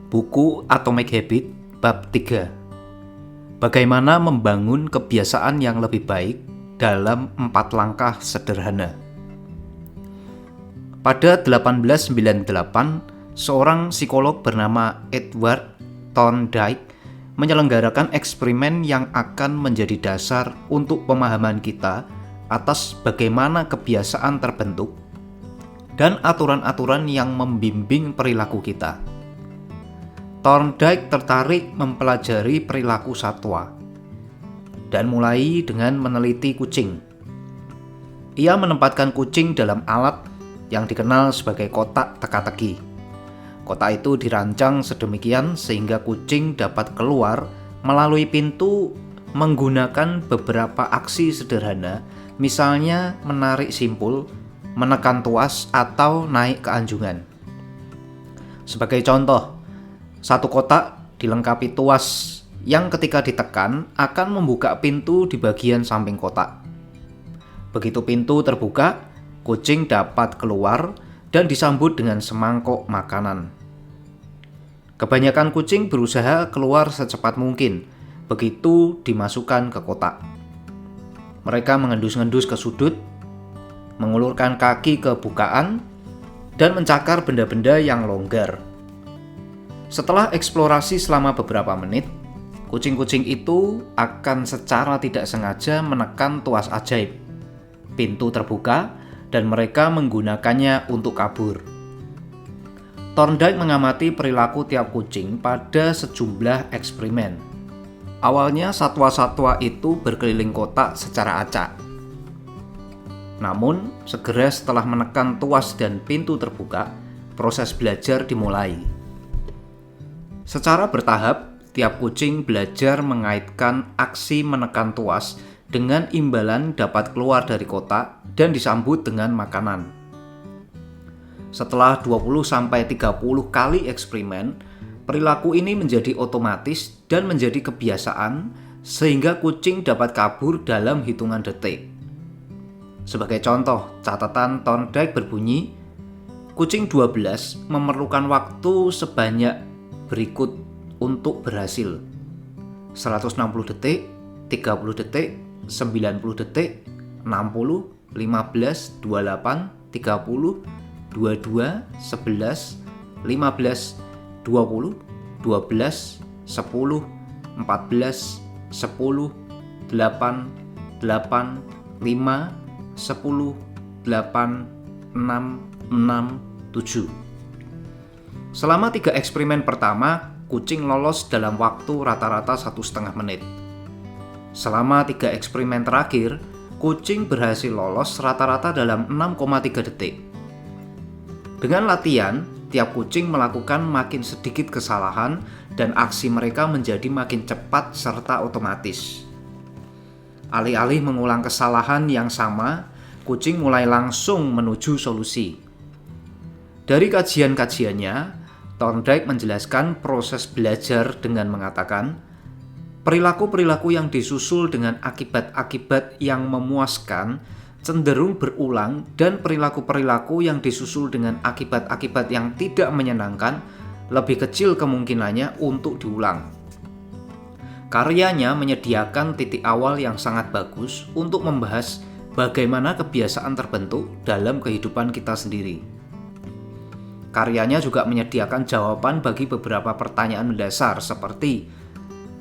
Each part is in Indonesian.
Buku Atomic Habit bab 3. Bagaimana membangun kebiasaan yang lebih baik dalam 4 langkah sederhana. Pada 1898, seorang psikolog bernama Edward Thorndike menyelenggarakan eksperimen yang akan menjadi dasar untuk pemahaman kita atas bagaimana kebiasaan terbentuk dan aturan-aturan yang membimbing perilaku kita. Thorndike tertarik mempelajari perilaku satwa dan mulai dengan meneliti kucing. Ia menempatkan kucing dalam alat yang dikenal sebagai kotak teka-teki. Kotak itu dirancang sedemikian sehingga kucing dapat keluar melalui pintu menggunakan beberapa aksi sederhana, misalnya menarik simpul, menekan tuas, atau naik ke anjungan. Sebagai contoh, satu kotak dilengkapi tuas yang ketika ditekan akan membuka pintu di bagian samping kotak. Begitu pintu terbuka, kucing dapat keluar dan disambut dengan semangkok makanan. Kebanyakan kucing berusaha keluar secepat mungkin begitu dimasukkan ke kotak. Mereka mengendus-ngendus ke sudut, mengulurkan kaki ke bukaan, dan mencakar benda-benda yang longgar. Setelah eksplorasi selama beberapa menit, kucing-kucing itu akan secara tidak sengaja menekan tuas ajaib. Pintu terbuka dan mereka menggunakannya untuk kabur. Thorndike mengamati perilaku tiap kucing pada sejumlah eksperimen. Awalnya satwa-satwa itu berkeliling kotak secara acak. Namun, segera setelah menekan tuas dan pintu terbuka, proses belajar dimulai. Secara bertahap, tiap kucing belajar mengaitkan aksi menekan tuas dengan imbalan dapat keluar dari kotak dan disambut dengan makanan. Setelah 20-30 kali eksperimen, perilaku ini menjadi otomatis dan menjadi kebiasaan sehingga kucing dapat kabur dalam hitungan detik. Sebagai contoh, catatan Thorndike berbunyi, kucing 12 memerlukan waktu sebanyak berikut untuk berhasil: 160 detik, 30 detik, 90 detik, 60, 15, 28, 30, 22, 11, 15, 20, 12, 10, 14, 10, 8, 8, 5, 10, 8, 6, 6, 7. Selama 3 eksperimen pertama, kucing lolos dalam waktu rata-rata 1,5 menit. Selama 3 eksperimen terakhir, kucing berhasil lolos rata-rata dalam 6,3 detik. Dengan latihan, tiap kucing melakukan makin sedikit kesalahan dan aksi mereka menjadi makin cepat serta otomatis. Alih-alih mengulang kesalahan yang sama, kucing mulai langsung menuju solusi. Dari kajian-kajiannya, Thorndike menjelaskan proses belajar dengan mengatakan, perilaku-perilaku yang disusul dengan akibat-akibat yang memuaskan cenderung berulang, dan perilaku-perilaku yang disusul dengan akibat-akibat yang tidak menyenangkan lebih kecil kemungkinannya untuk diulang. Karyanya menyediakan titik awal yang sangat bagus untuk membahas bagaimana kebiasaan terbentuk dalam kehidupan kita sendiri. Karyanya juga menyediakan jawaban bagi beberapa pertanyaan mendasar seperti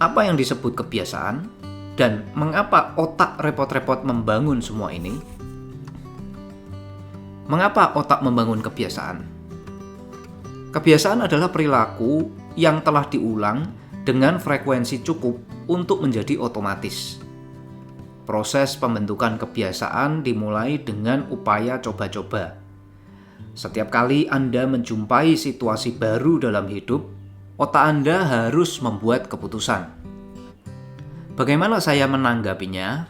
apa yang disebut kebiasaan dan mengapa otak repot-repot membangun semua ini. Mengapa otak membangun kebiasaan? Kebiasaan adalah perilaku yang telah diulang dengan frekuensi cukup untuk menjadi otomatis. Proses pembentukan kebiasaan dimulai dengan upaya coba-coba. Setiap kali Anda menjumpai situasi baru dalam hidup, otak Anda harus membuat keputusan. Bagaimana saya menanggapinya?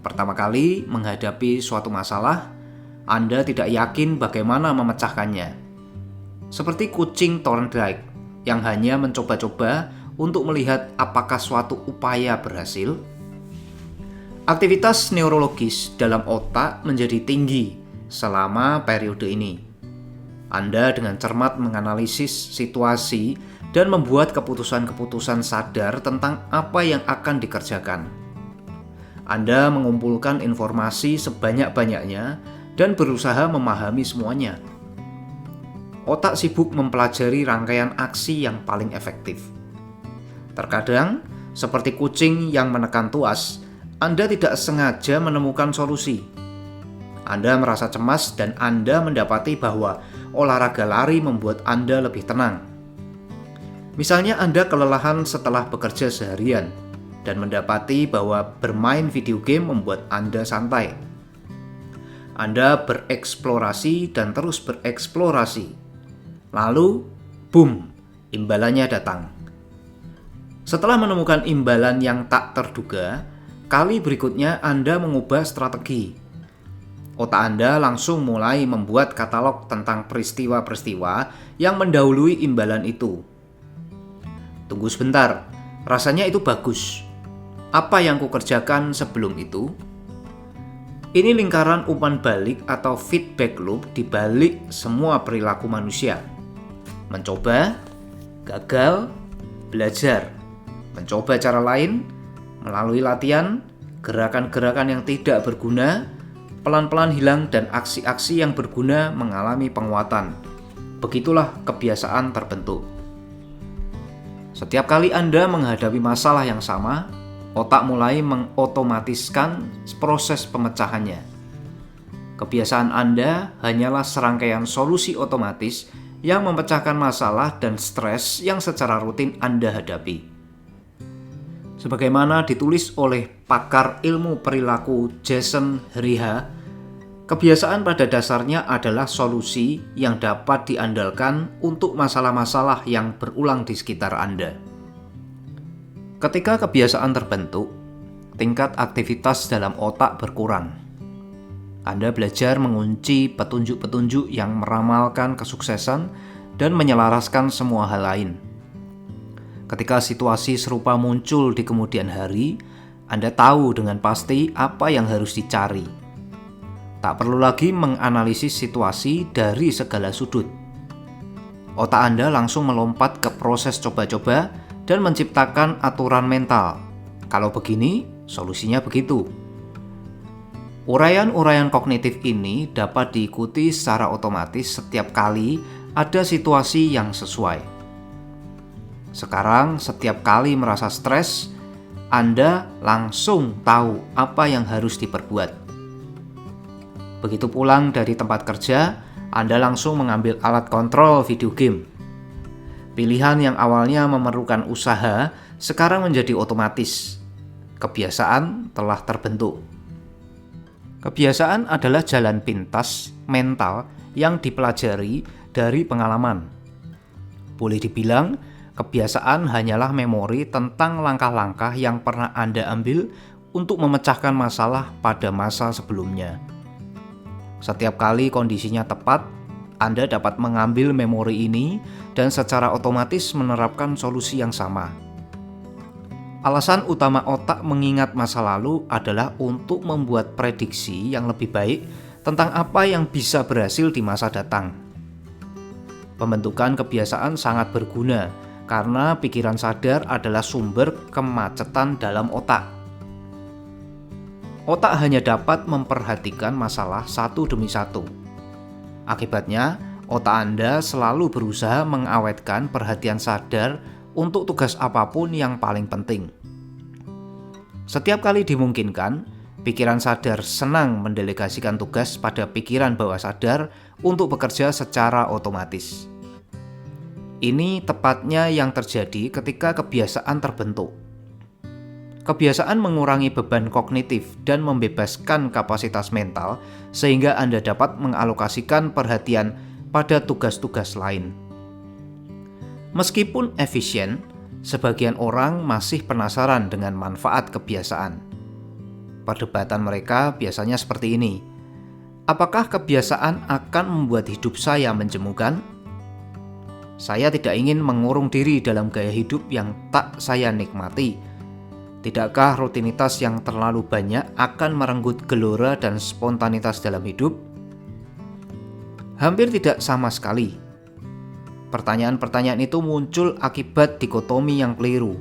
Pertama kali menghadapi suatu masalah, Anda tidak yakin bagaimana memecahkannya. Seperti kucing Thorndike yang hanya mencoba-coba untuk melihat apakah suatu upaya berhasil. Aktivitas neurologis dalam otak menjadi tinggi selama periode ini. Anda dengan cermat menganalisis situasi dan membuat keputusan-keputusan sadar tentang apa yang akan dikerjakan. Anda mengumpulkan informasi sebanyak-banyaknya dan berusaha memahami semuanya. Otak sibuk mempelajari rangkaian aksi yang paling efektif. Terkadang, seperti kucing yang menekan tuas, Anda tidak sengaja menemukan solusi. Anda merasa cemas dan Anda mendapati bahwa olahraga lari membuat Anda lebih tenang. Misalnya Anda kelelahan setelah bekerja seharian dan mendapati bahwa bermain video game membuat Anda santai. Anda bereksplorasi dan terus bereksplorasi. Lalu, boom, imbalannya datang. Setelah menemukan imbalan yang tak terduga, kali berikutnya Anda mengubah strategi. Otak Anda langsung mulai membuat katalog tentang peristiwa-peristiwa yang mendahului imbalan itu. Tunggu sebentar, rasanya itu bagus. Apa yang kukerjakan sebelum itu? Ini lingkaran umpan balik atau feedback loop di balik semua perilaku manusia. Mencoba, gagal, belajar. Mencoba cara lain, melalui latihan, gerakan-gerakan yang tidak berguna, pelan-pelan hilang dan aksi-aksi yang berguna mengalami penguatan. Begitulah kebiasaan terbentuk. Setiap kali Anda menghadapi masalah yang sama, otak mulai mengotomatiskan proses pemecahannya. Kebiasaan Anda hanyalah serangkaian solusi otomatis yang memecahkan masalah dan stres yang secara rutin Anda hadapi. Sebagaimana ditulis oleh pakar ilmu perilaku Jason Hriha, kebiasaan pada dasarnya adalah solusi yang dapat diandalkan untuk masalah-masalah yang berulang di sekitar Anda. Ketika kebiasaan terbentuk, tingkat aktivitas dalam otak berkurang. Anda belajar mengunci petunjuk-petunjuk yang meramalkan kesuksesan dan menyelaraskan semua hal lain. Ketika situasi serupa muncul di kemudian hari, Anda tahu dengan pasti apa yang harus dicari. Tak perlu lagi menganalisis situasi dari segala sudut. Otak Anda langsung melompat ke proses coba-coba dan menciptakan aturan mental. Kalau begini, solusinya begitu. Uraian-uraian kognitif ini dapat diikuti secara otomatis setiap kali ada situasi yang sesuai. Sekarang, setiap kali merasa stres, Anda langsung tahu apa yang harus diperbuat. Begitu pulang dari tempat kerja, Anda langsung mengambil alat kontrol video game. Pilihan yang awalnya memerlukan usaha, sekarang menjadi otomatis. Kebiasaan telah terbentuk. Kebiasaan adalah jalan pintas mental yang dipelajari dari pengalaman. Boleh dibilang, kebiasaan hanyalah memori tentang langkah-langkah yang pernah Anda ambil untuk memecahkan masalah pada masa sebelumnya. Setiap kali kondisinya tepat, Anda dapat mengambil memori ini dan secara otomatis menerapkan solusi yang sama. Alasan utama otak mengingat masa lalu adalah untuk membuat prediksi yang lebih baik tentang apa yang bisa berhasil di masa datang. Pembentukan kebiasaan sangat berguna karena pikiran sadar adalah sumber kemacetan dalam otak. Otak hanya dapat memperhatikan masalah satu demi satu. Akibatnya, otak Anda selalu berusaha mengawetkan perhatian sadar untuk tugas apapun yang paling penting. Setiap kali dimungkinkan, pikiran sadar senang mendelegasikan tugas pada pikiran bawah sadar untuk bekerja secara otomatis. Ini tepatnya yang terjadi ketika kebiasaan terbentuk. Kebiasaan mengurangi beban kognitif dan membebaskan kapasitas mental sehingga Anda dapat mengalokasikan perhatian pada tugas-tugas lain. Meskipun efisien, sebagian orang masih penasaran dengan manfaat kebiasaan. Perdebatan mereka biasanya seperti ini. Apakah kebiasaan akan membuat hidup saya menjemukan? Saya tidak ingin mengurung diri dalam gaya hidup yang tak saya nikmati. Tidakkah rutinitas yang terlalu banyak akan merenggut gelora dan spontanitas dalam hidup? Hampir tidak sama sekali. Pertanyaan-pertanyaan itu muncul akibat dikotomi yang keliru.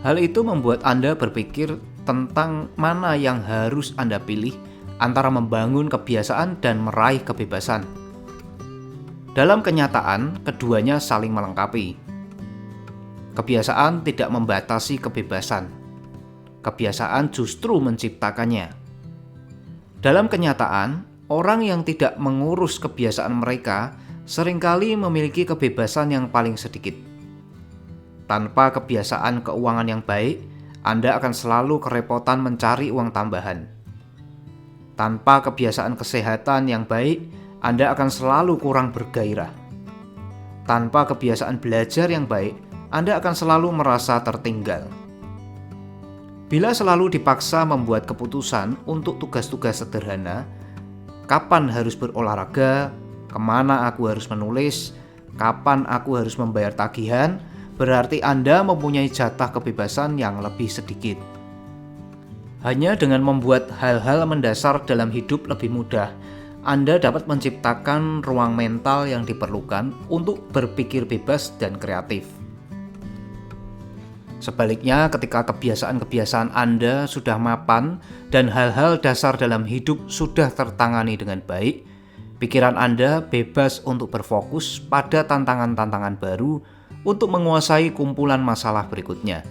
Hal itu membuat Anda berpikir tentang mana yang harus Anda pilih antara membangun kebiasaan dan meraih kebebasan. Dalam kenyataan, keduanya saling melengkapi. Kebiasaan tidak membatasi kebebasan. Kebiasaan justru menciptakannya. Dalam kenyataan, orang yang tidak mengurus kebiasaan mereka seringkali memiliki kebebasan yang paling sedikit. Tanpa kebiasaan keuangan yang baik, Anda akan selalu kerepotan mencari uang tambahan. Tanpa kebiasaan kesehatan yang baik, Anda akan selalu kurang bergairah. Tanpa kebiasaan belajar yang baik, Anda akan selalu merasa tertinggal. Bila selalu dipaksa membuat keputusan untuk tugas-tugas sederhana, kapan harus berolahraga, kemana aku harus menulis, kapan aku harus membayar tagihan, berarti Anda mempunyai jatah kebebasan yang lebih sedikit. Hanya dengan membuat hal-hal mendasar dalam hidup lebih mudah, Anda dapat menciptakan ruang mental yang diperlukan untuk berpikir bebas dan kreatif. Sebaliknya, ketika kebiasaan-kebiasaan Anda sudah mapan dan hal-hal dasar dalam hidup sudah tertangani dengan baik, pikiran Anda bebas untuk berfokus pada tantangan-tantangan baru untuk menguasai kumpulan masalah berikutnya.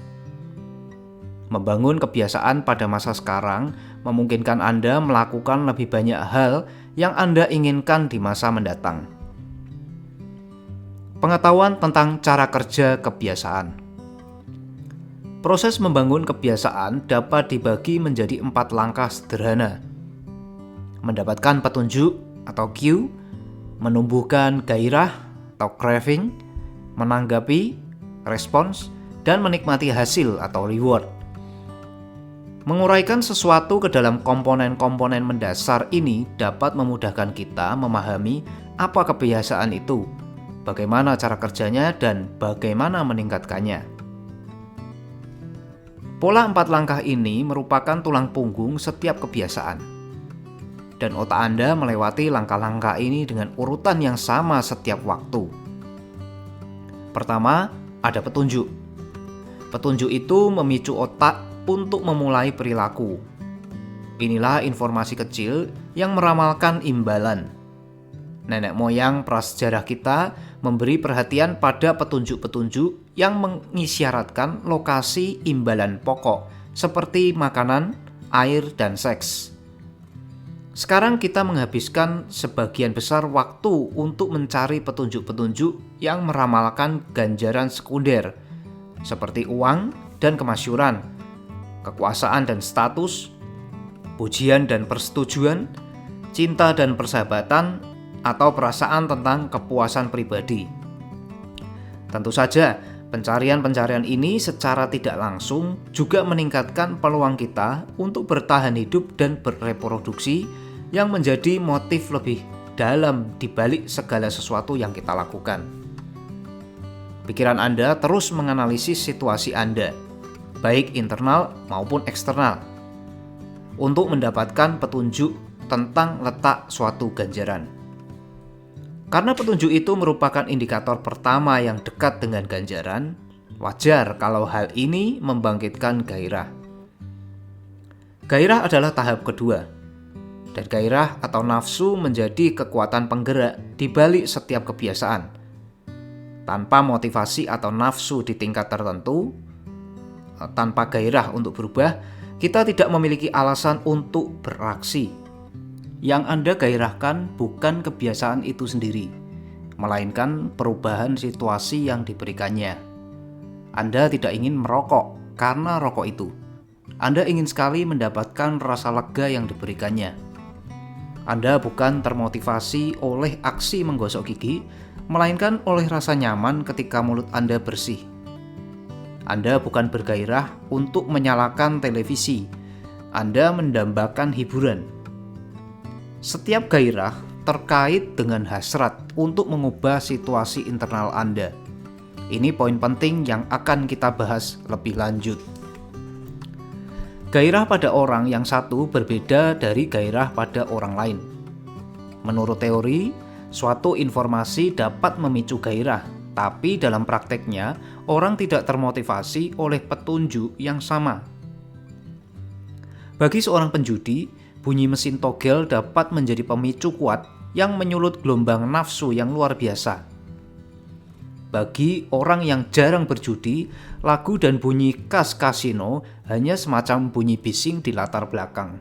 Membangun kebiasaan pada masa sekarang memungkinkan Anda melakukan lebih banyak hal yang Anda inginkan di masa mendatang. Pengetahuan tentang cara kerja kebiasaan. Proses membangun kebiasaan dapat dibagi menjadi 4 langkah sederhana. Mendapatkan petunjuk atau cue, menumbuhkan gairah atau craving, menanggapi, respons, dan menikmati hasil atau reward. Menguraikan sesuatu ke dalam komponen-komponen mendasar ini dapat memudahkan kita memahami apa kebiasaan itu, bagaimana cara kerjanya, dan bagaimana meningkatkannya. Pola 4 langkah ini merupakan tulang punggung setiap kebiasaan. Dan otak Anda melewati langkah-langkah ini dengan urutan yang sama setiap waktu. Pertama, ada petunjuk. Petunjuk itu memicu otak untuk memulai perilaku. Inilah informasi kecil yang meramalkan imbalan. Nenek moyang prasejarah kita memberi perhatian pada petunjuk-petunjuk yang mengisyaratkan lokasi imbalan pokok seperti makanan, air, dan seks. Sekarang kita menghabiskan sebagian besar waktu untuk mencari petunjuk-petunjuk yang meramalkan ganjaran sekunder seperti uang dan kemasyhuran, kekuasaan dan status, pujian dan persetujuan, cinta dan persahabatan, atau perasaan tentang kepuasan pribadi. Tentu saja, pencarian-pencarian ini secara tidak langsung juga meningkatkan peluang kita untuk bertahan hidup dan bereproduksi yang menjadi motif lebih dalam di balik segala sesuatu yang kita lakukan. Pikiran Anda terus menganalisis situasi Anda, baik internal maupun eksternal, untuk mendapatkan petunjuk tentang letak suatu ganjaran. Karena petunjuk itu merupakan indikator pertama yang dekat dengan ganjaran, wajar kalau hal ini membangkitkan gairah. Gairah adalah tahap kedua, dan gairah atau nafsu menjadi kekuatan penggerak di balik setiap kebiasaan. Tanpa motivasi atau nafsu di tingkat tertentu, tanpa gairah untuk berubah, kita tidak memiliki alasan untuk beraksi. Yang Anda gairahkan bukan kebiasaan itu sendiri, melainkan perubahan situasi yang diberikannya. Anda tidak ingin merokok karena rokok itu. Anda ingin sekali mendapatkan rasa lega yang diberikannya. Anda bukan termotivasi oleh aksi menggosok gigi, melainkan oleh rasa nyaman ketika mulut Anda bersih. Anda bukan bergairah untuk menyalakan televisi. Anda mendambakan hiburan. Setiap gairah terkait dengan hasrat untuk mengubah situasi internal Anda. Ini poin penting yang akan kita bahas lebih lanjut. Gairah pada orang yang satu berbeda dari gairah pada orang lain. Menurut teori, Suatu informasi dapat memicu gairah, tapi dalam prakteknya orang tidak termotivasi oleh petunjuk yang sama. Bagi seorang penjudi, bunyi mesin togel dapat menjadi pemicu kuat yang menyulut gelombang nafsu yang luar biasa. Bagi orang yang jarang berjudi, lagu dan bunyi khas kasino hanya semacam bunyi bising di latar belakang.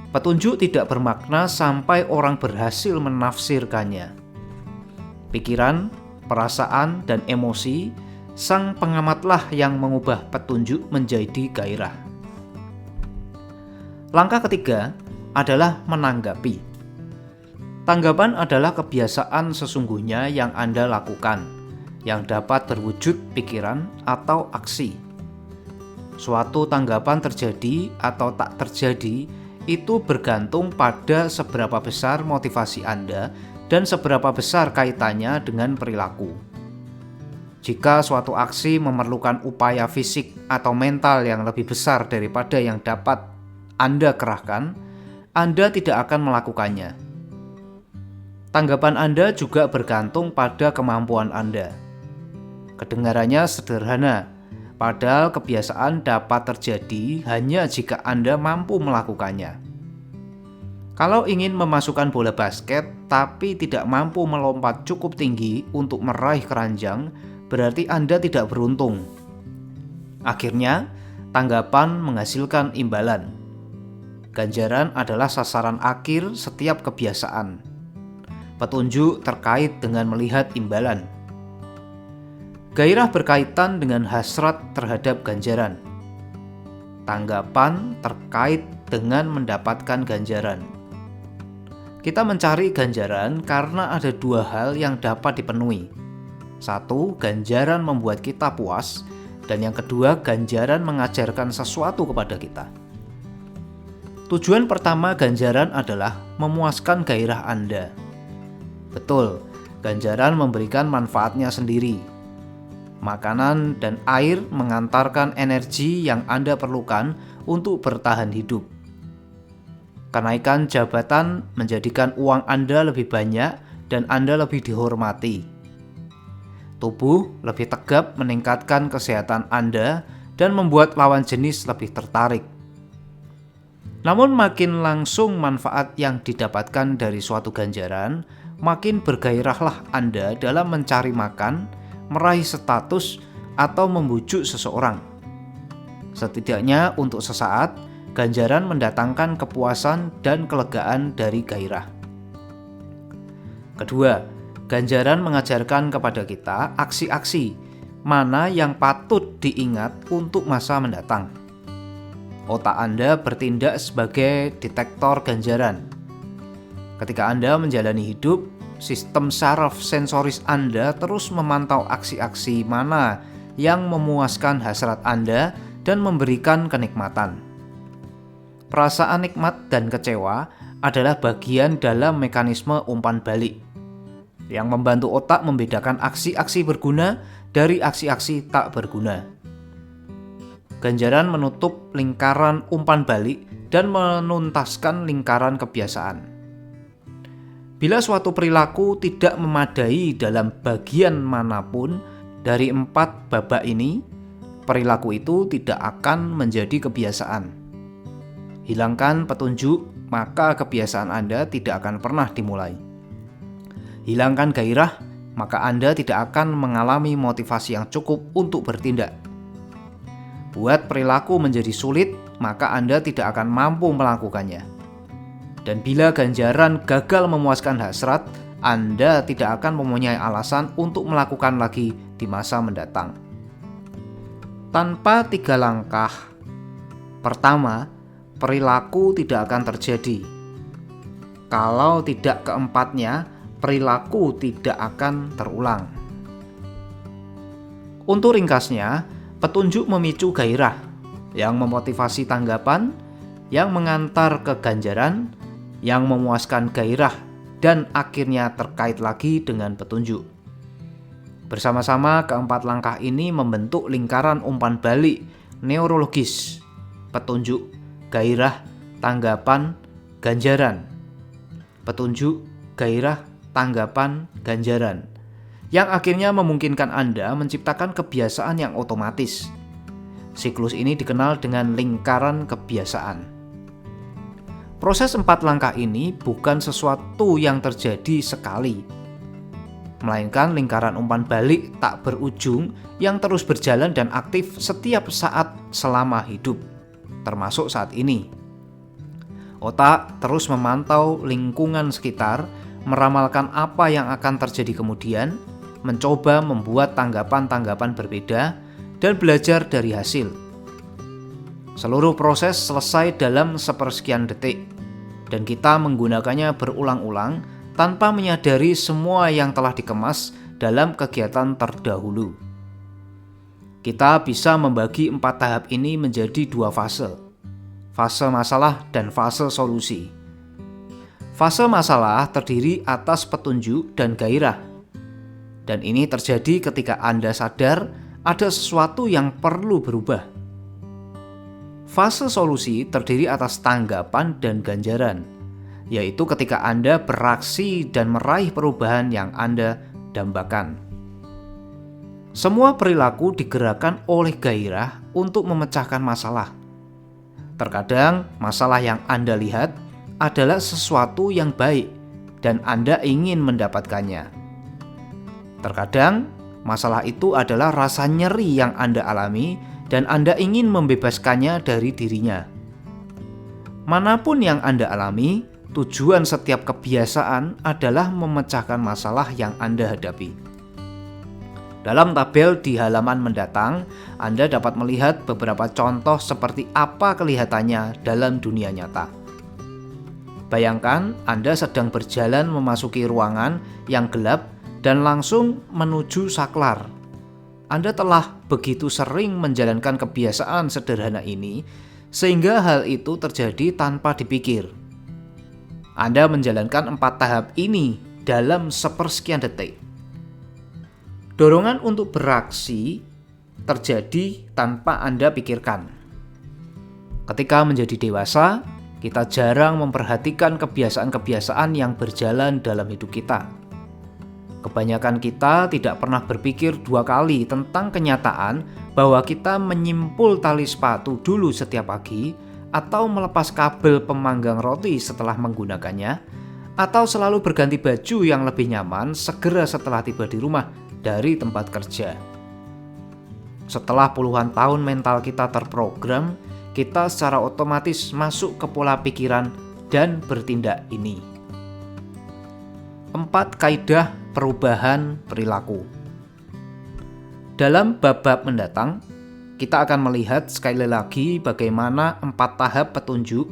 Petunjuk tidak bermakna sampai orang berhasil menafsirkannya. Pikiran, perasaan, dan emosi, sang pengamatlah yang mengubah petunjuk menjadi gairah. Langkah ketiga adalah menanggapi. Tanggapan adalah kebiasaan sesungguhnya yang Anda lakukan, yang dapat berwujud pikiran atau aksi. Suatu tanggapan terjadi atau tak terjadi itu bergantung pada seberapa besar motivasi Anda dan seberapa besar kaitannya dengan perilaku. Jika suatu aksi memerlukan upaya fisik atau mental yang lebih besar daripada yang dapat Anda kerahkan, Anda tidak akan melakukannya. Tanggapan Anda juga bergantung pada kemampuan Anda. Kedengarannya sederhana, padahal kebiasaan dapat terjadi hanya jika Anda mampu melakukannya. Kalau ingin memasukkan bola basket tapi tidak mampu melompat cukup tinggi untuk meraih keranjang, berarti Anda tidak beruntung. Akhirnya, tanggapan menghasilkan imbalan. Ganjaran adalah sasaran akhir setiap kebiasaan. Petunjuk terkait dengan melihat imbalan. Gairah berkaitan dengan hasrat terhadap ganjaran. Tanggapan terkait dengan mendapatkan ganjaran. Kita mencari ganjaran karena ada dua hal yang dapat dipenuhi. Satu, ganjaran membuat kita puas, dan yang kedua, ganjaran mengajarkan sesuatu kepada kita. Tujuan pertama ganjaran adalah memuaskan gairah Anda. Betul, ganjaran memberikan manfaatnya sendiri. Makanan dan air mengantarkan energi yang Anda perlukan untuk bertahan hidup. Kenaikan jabatan menjadikan uang Anda lebih banyak dan Anda lebih dihormati. Tubuh lebih tegap meningkatkan kesehatan Anda dan membuat lawan jenis lebih tertarik. Namun makin langsung manfaat yang didapatkan dari suatu ganjaran, makin bergairahlah Anda dalam mencari makan, meraih status, atau membujuk seseorang. Setidaknya untuk sesaat, ganjaran mendatangkan kepuasan dan kelegaan dari gairah. Kedua, ganjaran mengajarkan kepada kita aksi-aksi mana yang patut diingat untuk masa mendatang. Otak Anda bertindak sebagai detektor ganjaran. Ketika Anda menjalani hidup, sistem saraf sensoris Anda terus memantau aksi-aksi mana yang memuaskan hasrat Anda dan memberikan kenikmatan. Perasaan nikmat dan kecewa adalah bagian dalam mekanisme umpan balik yang membantu otak membedakan aksi-aksi berguna dari aksi-aksi tak berguna. Ganjaran menutup lingkaran umpan balik dan menuntaskan lingkaran kebiasaan. Bila suatu perilaku tidak memadai dalam bagian manapun dari 4 babak ini, perilaku itu tidak akan menjadi kebiasaan. Hilangkan petunjuk, maka kebiasaan Anda tidak akan pernah dimulai. Hilangkan gairah, maka Anda tidak akan mengalami motivasi yang cukup untuk bertindak. Buat perilaku menjadi sulit, maka Anda tidak akan mampu melakukannya. Dan bila ganjaran gagal memuaskan hasrat, Anda tidak akan mempunyai alasan untuk melakukan lagi di masa mendatang. Tanpa 3 langkah. Pertama, perilaku tidak akan terjadi. Kalau tidak keempatnya, perilaku tidak akan terulang. Untuk ringkasnya, petunjuk memicu gairah yang memotivasi tanggapan, yang mengantar ke ganjaran, yang memuaskan gairah, dan akhirnya terkait lagi dengan petunjuk. Bersama-sama keempat langkah ini membentuk lingkaran umpan balik neurologis: petunjuk, gairah, tanggapan, ganjaran. Petunjuk, gairah, tanggapan, ganjaran, yang akhirnya memungkinkan Anda menciptakan kebiasaan yang otomatis. Siklus ini dikenal dengan lingkaran kebiasaan. Proses 4 langkah ini bukan sesuatu yang terjadi sekali, melainkan lingkaran umpan balik tak berujung yang terus berjalan dan aktif setiap saat selama hidup, termasuk saat ini. Otak terus memantau lingkungan sekitar, meramalkan apa yang akan terjadi kemudian, mencoba membuat tanggapan-tanggapan berbeda, dan belajar dari hasil. Seluruh proses selesai dalam sepersekian detik, dan kita menggunakannya berulang-ulang tanpa menyadari semua yang telah dikemas dalam kegiatan terdahulu. Kita bisa membagi 4 tahap ini menjadi 2 fase. Fase masalah dan fase solusi. Fase masalah terdiri atas petunjuk dan gairah. Dan ini terjadi ketika Anda sadar ada sesuatu yang perlu berubah. Fase solusi terdiri atas tanggapan dan ganjaran, yaitu ketika Anda beraksi dan meraih perubahan yang Anda dambakan. Semua perilaku digerakkan oleh gairah untuk memecahkan masalah. Terkadang masalah yang Anda lihat adalah sesuatu yang baik dan Anda ingin mendapatkannya. Terkadang masalah itu adalah rasa nyeri yang Anda alami dan Anda ingin membebaskannya dari dirinya. Manapun yang Anda alami, tujuan setiap kebiasaan adalah memecahkan masalah yang Anda hadapi. Dalam tabel di halaman mendatang, Anda dapat melihat beberapa contoh seperti apa kelihatannya dalam dunia nyata. Bayangkan Anda sedang berjalan memasuki ruangan yang gelap dan langsung menuju saklar. Anda telah begitu sering menjalankan kebiasaan sederhana ini, sehingga hal itu terjadi tanpa dipikir. Anda menjalankan 4 tahap ini dalam sepersekian detik. Dorongan untuk beraksi terjadi tanpa Anda pikirkan. Ketika menjadi dewasa, kita jarang memperhatikan kebiasaan-kebiasaan yang berjalan dalam hidup kita. Kebanyakan kita tidak pernah berpikir 2 kali tentang kenyataan bahwa kita menyimpul tali sepatu dulu setiap pagi, atau melepas kabel pemanggang roti setelah menggunakannya, atau selalu berganti baju yang lebih nyaman segera setelah tiba di rumah dari tempat kerja. Setelah puluhan tahun mental kita terprogram, kita secara otomatis masuk ke pola pikiran dan bertindak ini. 4 kaidah perubahan perilaku. Dalam bab-bab mendatang, kita akan melihat sekali lagi bagaimana 4 tahap petunjuk,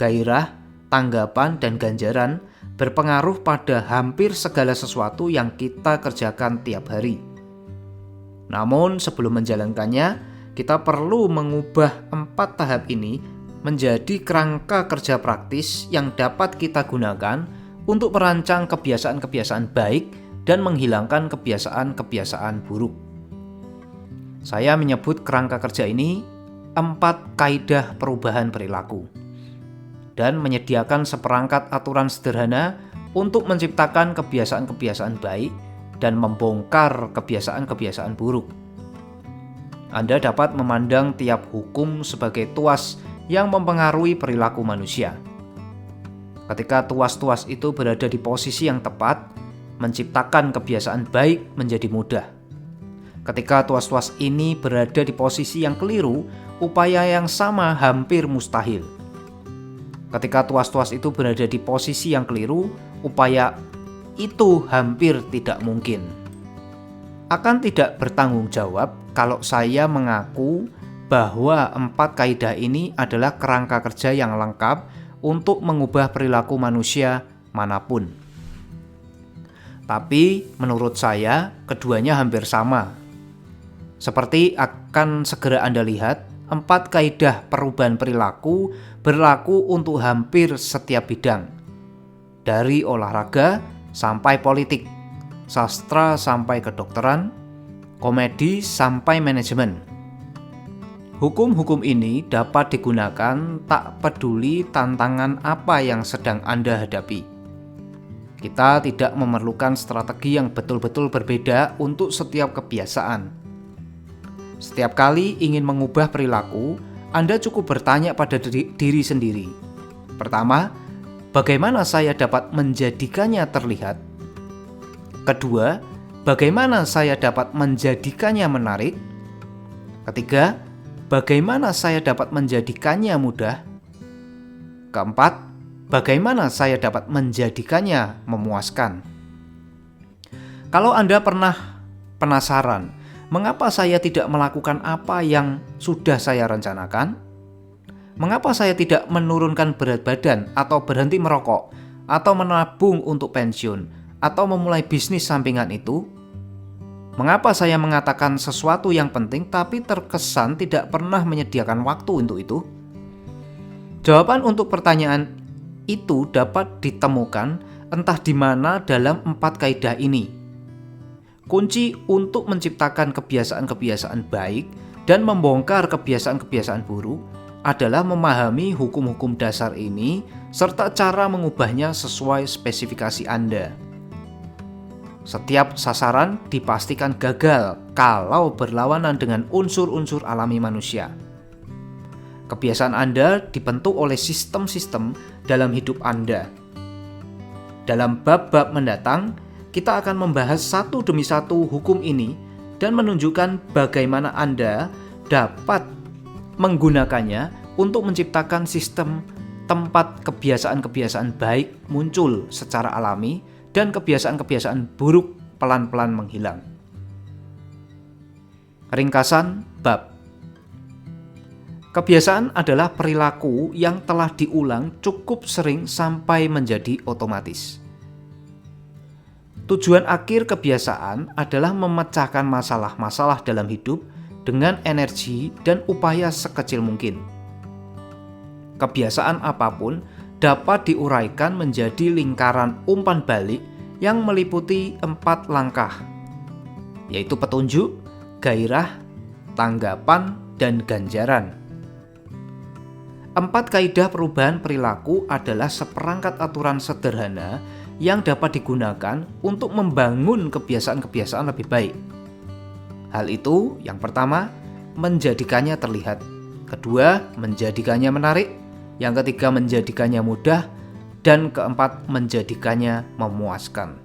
gairah, tanggapan, dan ganjaran berpengaruh pada hampir segala sesuatu yang kita kerjakan tiap hari. Namun sebelum menjalankannya, kita perlu mengubah 4 tahap ini menjadi kerangka kerja praktis yang dapat kita gunakan untuk merancang kebiasaan-kebiasaan baik dan menghilangkan kebiasaan-kebiasaan buruk. Saya menyebut kerangka kerja ini 4 kaidah perubahan perilaku, dan menyediakan seperangkat aturan sederhana untuk menciptakan kebiasaan-kebiasaan baik dan membongkar kebiasaan-kebiasaan buruk. Anda dapat memandang tiap hukum sebagai tuas yang mempengaruhi perilaku manusia. Ketika tuas-tuas itu berada di posisi yang tepat, menciptakan kebiasaan baik menjadi mudah. Ketika tuas-tuas ini berada di posisi yang keliru, upaya yang sama hampir mustahil. Ketika tuas-tuas itu berada di posisi yang keliru, upaya itu hampir tidak mungkin. Akan tidak bertanggung jawab kalau saya mengaku bahwa 4 kaidah ini adalah kerangka kerja yang lengkap untuk mengubah perilaku manusia manapun. Tapi menurut saya, keduanya hampir sama. Seperti akan segera Anda lihat, 4 kaidah perubahan perilaku berlaku untuk hampir setiap bidang. Dari olahraga sampai politik, sastra sampai kedokteran, komedi sampai manajemen. Hukum-hukum ini dapat digunakan tak peduli tantangan apa yang sedang Anda hadapi. Kita tidak memerlukan strategi yang betul-betul berbeda untuk setiap kebiasaan. Setiap kali ingin mengubah perilaku, Anda cukup bertanya pada diri sendiri. Pertama, bagaimana saya dapat menjadikannya terlihat? Kedua, bagaimana saya dapat menjadikannya menarik? Ketiga, bagaimana saya dapat menjadikannya mudah? Keempat, bagaimana saya dapat menjadikannya memuaskan? Kalau Anda pernah penasaran, mengapa saya tidak melakukan apa yang sudah saya rencanakan? Mengapa saya tidak menurunkan berat badan atau berhenti merokok atau menabung untuk pensiun atau memulai bisnis sampingan itu? Mengapa saya mengatakan sesuatu yang penting tapi terkesan tidak pernah menyediakan waktu untuk itu? Jawaban untuk pertanyaan itu dapat ditemukan entah di mana dalam 4 kaidah ini. Kunci untuk menciptakan kebiasaan-kebiasaan baik dan membongkar kebiasaan-kebiasaan buruk adalah memahami hukum-hukum dasar ini serta cara mengubahnya sesuai spesifikasi Anda. Setiap sasaran dipastikan gagal kalau berlawanan dengan unsur-unsur alami manusia. Kebiasaan Anda dibentuk oleh sistem-sistem dalam hidup Anda. Dalam bab-bab mendatang, kita akan membahas satu demi satu hukum ini dan menunjukkan bagaimana Anda dapat menggunakannya untuk menciptakan sistem tempat kebiasaan-kebiasaan baik muncul secara alami dan kebiasaan-kebiasaan buruk pelan-pelan menghilang. Ringkasan bab. Kebiasaan adalah perilaku yang telah diulang cukup sering sampai menjadi otomatis. Tujuan akhir kebiasaan adalah memecahkan masalah-masalah dalam hidup dengan energi dan upaya sekecil mungkin. Kebiasaan apapun dapat diuraikan menjadi lingkaran umpan balik yang meliputi 4 langkah, yaitu petunjuk, gairah, tanggapan, dan ganjaran. 4 kaidah perubahan perilaku adalah seperangkat aturan sederhana yang dapat digunakan untuk membangun kebiasaan-kebiasaan lebih baik. Hal itu, yang pertama, menjadikannya terlihat. Kedua, menjadikannya menarik. Yang ketiga, menjadikannya mudah. Dan keempat, menjadikannya memuaskan.